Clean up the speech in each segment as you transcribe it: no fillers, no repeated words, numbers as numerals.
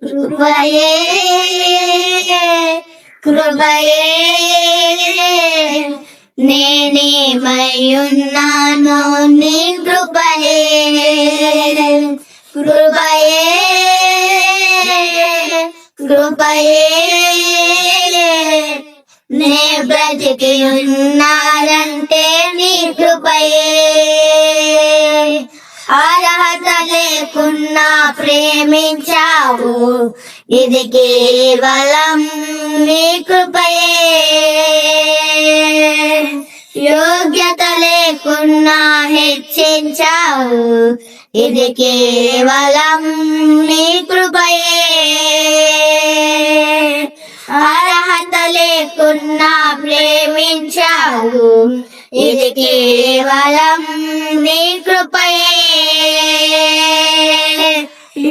కృపయే కృపయే నేనేమయ్యున్నానో నీ కృపయే కృపయే కృపయే నే బ్రతికి ఉన్నానంటే నీ కృపయే అర్హత లేకున్నా ప్రేమించావు ఇది కేవలం నీ కృపయే యోగ్యత లేకున్నా హెచ్చించావు ఇది కేవలం నీ కృపయే అర్హత లేకున్నా ప్రేమించావు ఇది కేవలం నీ కృపయే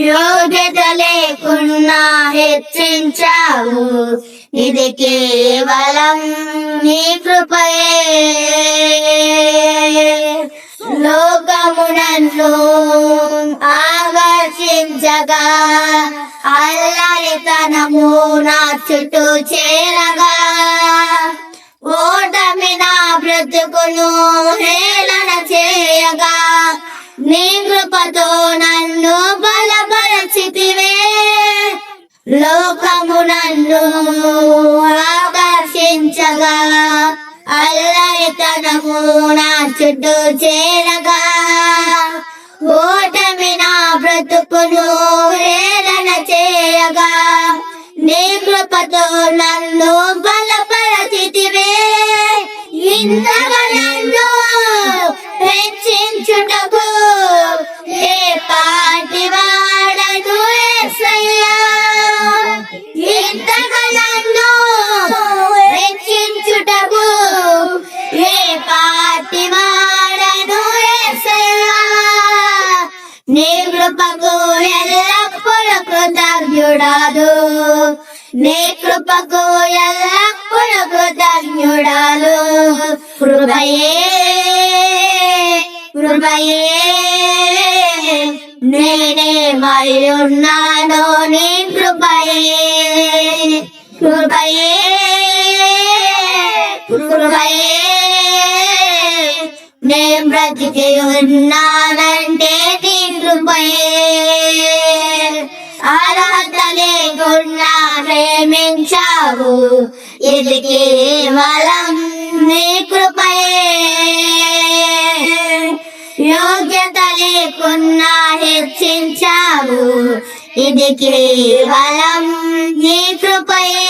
యోగ్యత లేకున్నా హెచ్చించావు ఇది కేవలం నీ కృపయే లోకము నన్ను ఆకర్షించగా అల్లరితనము నా చుట్టూ చేరగా ఓటమి నా బ్రతుకును హేళన చేయగా నీ కృపతో నన్ను బలపరచితివే లోకము నన్ను ఆకర్షించగా అల్లరితనము నా చుట్టూ చేరగా ఓటమి నా బ్రతుకును హేళన చేయగా నీ కృపతో నన్ను బలపరచితివే ఇంతగా నన్ను హెచ్చించుటకు ఏ పాటి వాడను యేసయ్యా ఇంతగా నన్ను హెచ్చించుటకు ఏ పాటి వాడను యేసయ్యా నీ కృపకు ఎల్లప్పుడూ కృతజ్ఞుడాలు నీ కృపకు ఎల్లప్పుడూ కృతజ్ఞుడాలు కృపయే కృపయే నేనేమయ్యున్నానో నీ కృపయే కృపయే కృపయే నే బ్రతికి ఉన్నానంటే నీ కృపయే అర్హత లేకున్నా ప్రేమించావు ఇది కేవలం నీ కృపయే యోగ్యత లేకున్నా హెచ్చించావు ఇది కేవలం నీ కృపయే